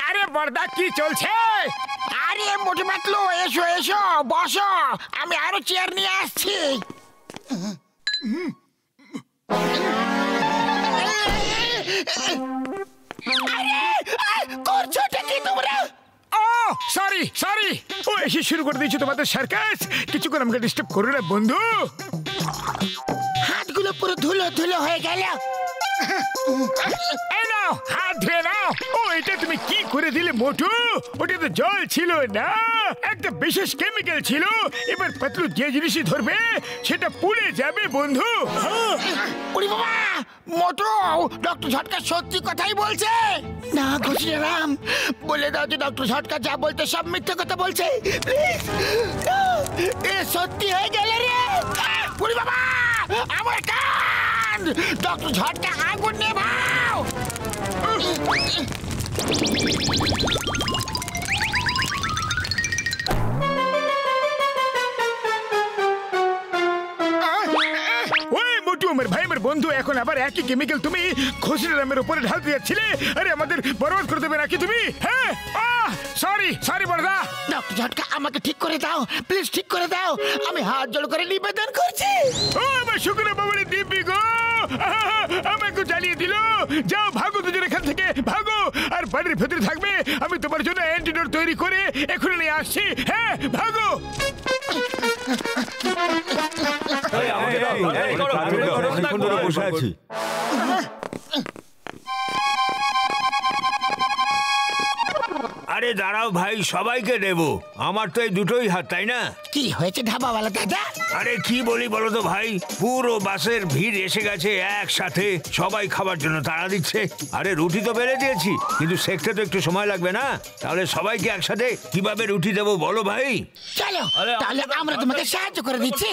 আরে বড়দা কি চলছে? আরে মোটে পাতলু, এসো এসো বসো, আমি আরো চেয়ার নিয়ে আসছি। করছোটা কি তোমরা? ও সরি সরি, ও এসে শুরু করে দিয়েছো তোমাদের সার্কাস। কিছুক্ষণ আমাকে ডিস্টার্ব করো না বন্ধু। হাতগুলো পুরো ধুলো ধুলো হয়ে গেল। এই নাও হাত ধুয়ে নাও। ও এটা তুমি কি করে দিলে মোটু? ওটা তো জল ছিল না, একটা বিশেষ কেমিক্যাল ছিল। এবার পাতলু যে জিনিসই ধরবে সেটা পুড়ে যাবে বন্ধু। ওরে বাবা, মোটু ডক্টর ঝটকা সত্যি কথাই বলছে না? ঘোষিরাম বলে দাও যে ডক্টর ঝটকা যা বলতে সব মিথ্যে কথা বলছে। প্লিজ, এ সত্যি হয়ে গেলে রে। ওরে বাবা, আমার কান! ডক্টর ঝটকা আগুন নেভাও। ওই মোটু আমার ভাই আমার বন্ধু, এখন আবার একই কেমিক্যাল তুমি ঘোষিরামের উপরে ঢালতে যাচ্ছিলে। আরে আমাদের বরবাদ করে দেবে নাকি তুমি? হ্যাঁ সরি সরি বড়দা। ডক্টর ঝটকা আমাকে ঠিক করে দাও, প্লিজ ঠিক করে দাও। আমি হাত জোড় করে নিবেদন করছি। ও আমার শুকনো বাবুরে দিব্যি গো, আমাকে জ্বালিয়ে দিল। যাও ভাগো দুজন এখান থেকে, ভাগো। আর বাড়ির ভেতরে থাকবে, আমি তোমার জন্য অ্যান্টিডোট তৈরি করে এখনই নিয়ে আসছি। হ্যাঁ ভাগো। বসে আছি। আরে দাঁড়াও ভাই, সবাইকে দেবো। আমার তো এই দুটোই হাত, তাই না? কি হয়েছে ধাবাওয়ালা দাদা? আরে কি বলি বলো তো ভাই, পুরো বাসের ভিড় এসে গেছে একসাথে, সবাই খাবার জন্য তাড়া দিচ্ছে। আরে রুটি তো বেড়ে দিয়েছি, কিন্তু সেকতে তো একটু সময় লাগবে না? তাহলে সবাইকে একসাথে কিভাবে রুটি দেবো বলো ভাই? চলো তাহলে আমরা তোমাকে সাহায্য করে দিচ্ছি।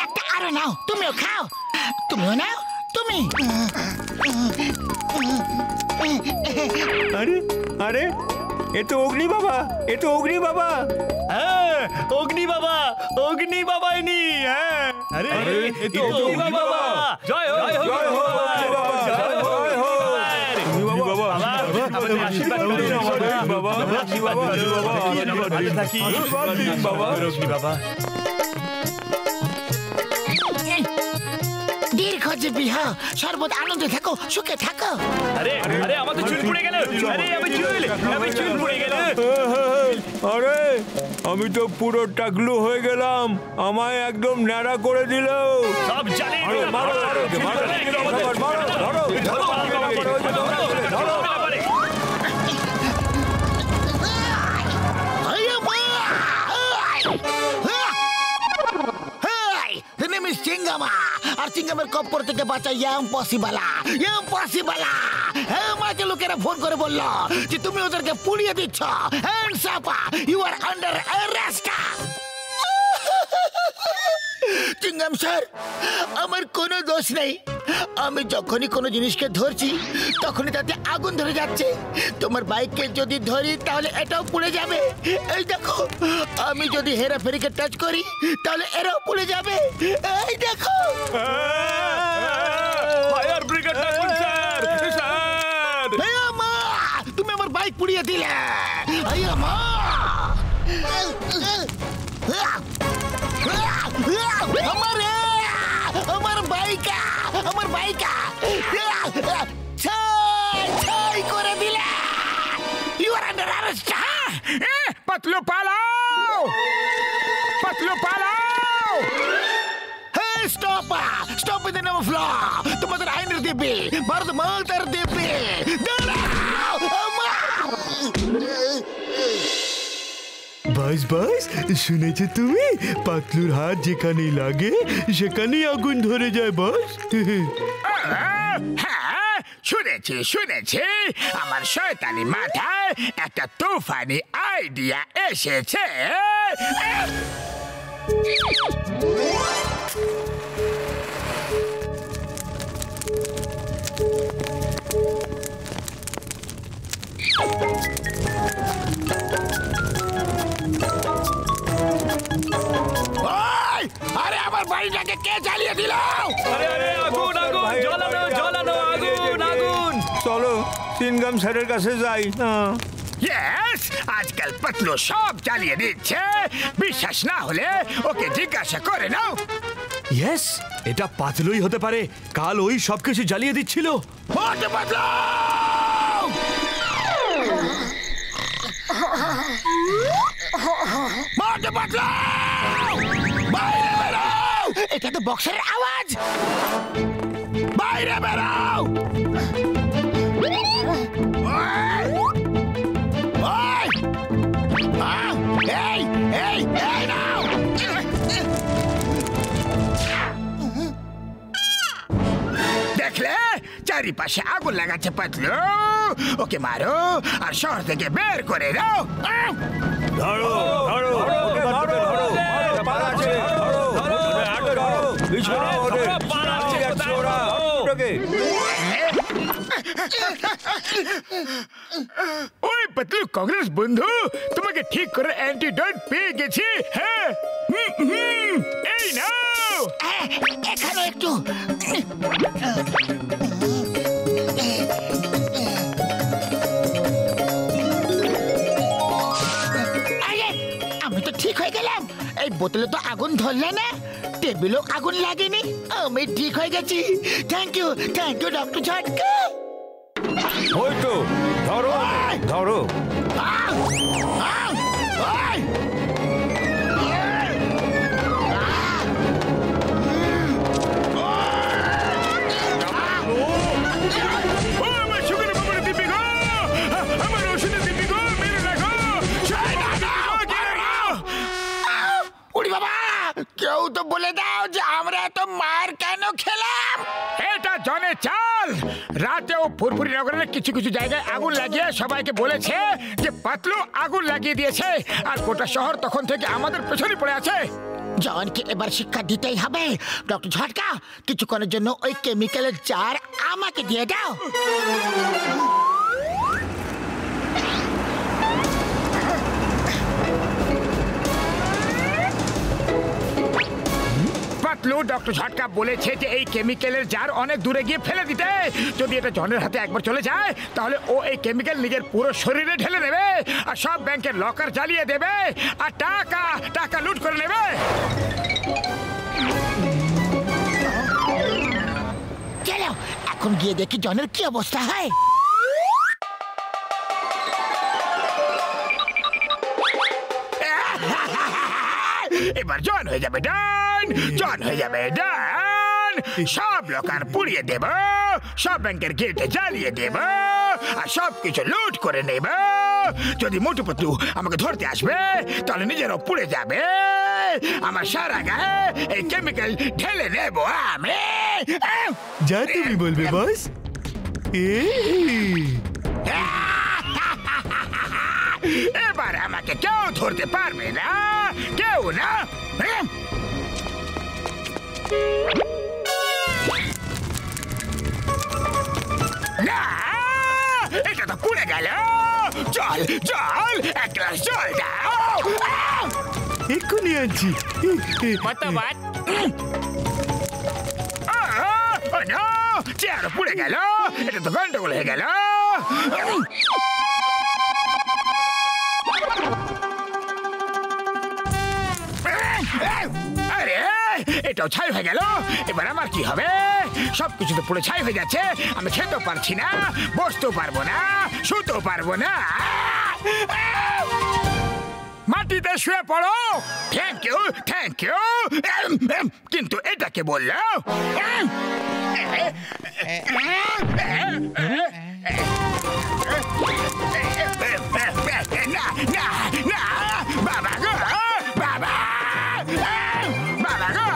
একটা আরো নাও, তুমিও খাও। তুমিও নাও, তুমি। আরে আরে, এ তো অগ্নি বাবা, এ তো অগ্নি বাবা। হ্যাঁ অগ্নি বাবা, অগ্নি বাবাই নি। হ্যাঁ আরে এ তো অগ্নি বাবা। জয় হোক জয় হোক জয় হোক বাবা। আমাদের আশীর্বাদ করুন বাবা, আশীর্বাদ করুন বাবা, ভালো থাকি বাবা, অগ্নি বাবা। দীর্ঘজীবী হও, সর্বদা আনন্দে থাকো, সুখে থাকো। আরে আরে আমাদের চুল পুড়ে গেল। আরে আমি চুল পুড়ে গেল। আরে আমি তো পুরো টাকলু হয়ে গেলাম, আমায় একদম ন্যাড়া করে দিল। সব জ্বালিয়ে দিল। চিঙ্গামা, আর চিঙ্গামের কপ্পর থেকে বাঁচা ইম্পসিবল। আমাকে লোকেরা ফোন করে বলল যে তুমি ওদেরকে পুড়িয়ে দিচ্ছ। Hands up, you are under arrest. Chingam sir, আমার কোনো দোষ নেই। আমি যখনই কোনো জিনিসকে ধরছি তখনই তাতে আগুন ধরে যাচ্ছে। তোমার বাইককে যদি ধরি তাহলে এটাও পুড়ে যাবে। এই দেখো, আমি যদি হেরাফেরিকে টাচ করি তাহলে এরাও পুড়ে যাবে। এই দেখো। ফায়ার ব্রিগেড ডাকুন স্যার। স্যার মা, তুমি আমার বাইক পুড়িয়ে দিলে। মা, আমার বাইকা, আমার বাইকা ছাই করে দিলে। You are under arrest. Patlu পালাও, পাতলু পালাও। Hey, stop! Stop in the name of law! তোমাদের আইনের দিব্যি, ভারত মাতার দিব্যি। দাঁড়াও! বাস বাস, শুনেছো তুমি? পাতলুর হাত যেখানেই লাগে সেখানেই আগুন ধরে যায় বাস। হ্যাঁ শুনেছি শুনেছি, আমার শয়তানি মাথায় একটা তুফানি আইডিয়া এসেছে। এটাকে কে জ্বালিয়ে দিল? আরে আরে আগুন আগুন জ্বালানো জ্বালানো আগুন আগুন চলো সিনগাম স্যারের কাছে যাই। ইয়েস, আজকাল পাতলু সব জ্বালিয়ে দিচ্ছে। বিশ্বাস না হলে ওকে জিজ্ঞাসা করে নাও। ইয়েস, এটা পাতলুই হতে পারে। কাল ওই সবকিছু জ্বালিয়ে দিচ্ছিল। মোটু পাতলু! মোটু পাতলু! বাইরে বেরো! এটা তো বক্সের আওয়াজ। বাইরে বেরো! ওই! ওই! এই এই এই নাও! দেখলে, চারিপাশে আগুন লাগাচ্ছে পাতলু। ওকে মারো আর শহর থেকে বের করে দাও। ধরো ধরো ওকে ধরো ধরো পালাচ্ছে ধরো ধরো বিছানা ওদের পালাচ্ছে ওরা ওকে। ওই পাতলু কংগ্রেস বন্ধু, তোমাকে ঠিক করে অ্যান্টিডোট পেয়ে গেছি। হ্যাঁ, এই নাও। এখানে একটু আমি তো ঠিক হয়ে গেলাম। এই বোতলে তো আগুন ধরলে না, টেবিলও আগুন লাগেনি। আমি ঠিক হয়ে গেছি। থ্যাংক ইউ ডক্টর ঝটকা। ওই তো ধরো ধরো। কেউ তো বলে দাও যে আমরা এত মার কেন খেলাম? এটা জনের চাল। রাতেও ফুরফুরি নগরের কিছু কিছু জায়গায় আগুন লাগিয়ে সবাইকে বলেছে যে পাতলু আগুন লাগিয়ে দিয়েছে, আর গোটা শহর তখন থেকে আমাদের পেছনে পড়ে আছে। জনকে এবার শিক্ষা দিতেই হবে। ডক্টর ঝটকা, কিছুক্ষণের জন্য ওই কেমিক্যালের জার আমাকে দিয়ে দাও। পাতলু ডক্টর ঝটকা বলেছে যে এই কেমিক্যালের জার অনেক দূরে গিয়ে ফেলে দিতে। যদি এটা জনের হাতে একবার চলে যায় তাহলে ও এই কেমিক্যাল নিজের পুরো শরীরে ঢেলে নেবে আর সব ব্যাংকের লকার জ্বালিয়ে দেবে আর টাকা টাকা লুট করে নেবে। চলো এখন গিয়ে দেখি জনের কি অবস্থা হয়। এবার জন হয়ে যাবে ডান, জন হয়ে যাবে ডান। সব লকার পুড়িয়ে দেব, সব ব্যাংকের গেটে জ্বালিয়ে দেব আর সব কিছু লুট করে নেব। যদি মোটু পাতলু আমাকে ধরতে আসবে তাহলে নিজেরও পুড়ে যাবে। আমার সারা গায়ে এই কেমিক্যাল ঢেলে নেব আমি। যা তুমি বলবে বস। এবার আমাকে কেউ ধরতে পারবে না, কেউ না। না, এটা তো পুড়ে গেল। জল জল, এক গ্লাস জল দাও। এক্ষুনি আনছি। চেয়ার পুড়ে গেল, এটা তো গন্ডগোল হয়ে গেল। আরে এটাও ছাই হয়ে গেল। এবার আমার কি হবে? সবকিছু তো পুরো ছাই হয়ে যাচ্ছে। আমি খেতেও পারছি না, বসতেও পারবো না, শুতেও পারবো না। মাটিতে শুয়ে পড়ো। Thank you thank you. কিন্তু এটাকে বললো না না না, বাবা গো বাবা, বাবা গো।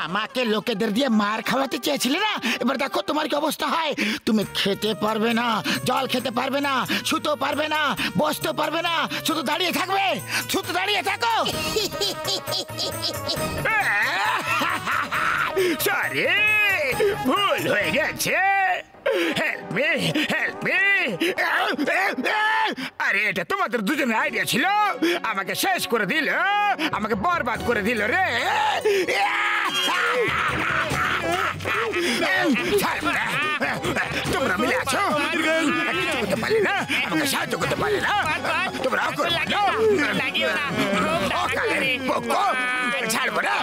আমাকে লোকেদের দিয়ে মার খাওয়াতে চেয়েছিলে না, এবার দেখো তোমার কি অবস্থা হয়। তুমি খেতে পারবে না, জল খেতে পারবে না, শুতেও পারবে না, বসতেও পারবে না, শুধু দাঁড়িয়ে থাকবে। শুধু দাঁড়িয়ে থাকো। সরি, ভুল হয়ে গেছে। Help me help me. আরে এটা তোমাদের দুজনের আইডিয়া ছিল, আমাকে শেষ করে দিল, আমাকে বরবাদ করে দিল রে। তোমরা মিলে আছো, কিছু করতে পারলে না, আমাকে সাহায্য করতে পারলে না, তোমরা ছাড়বো না।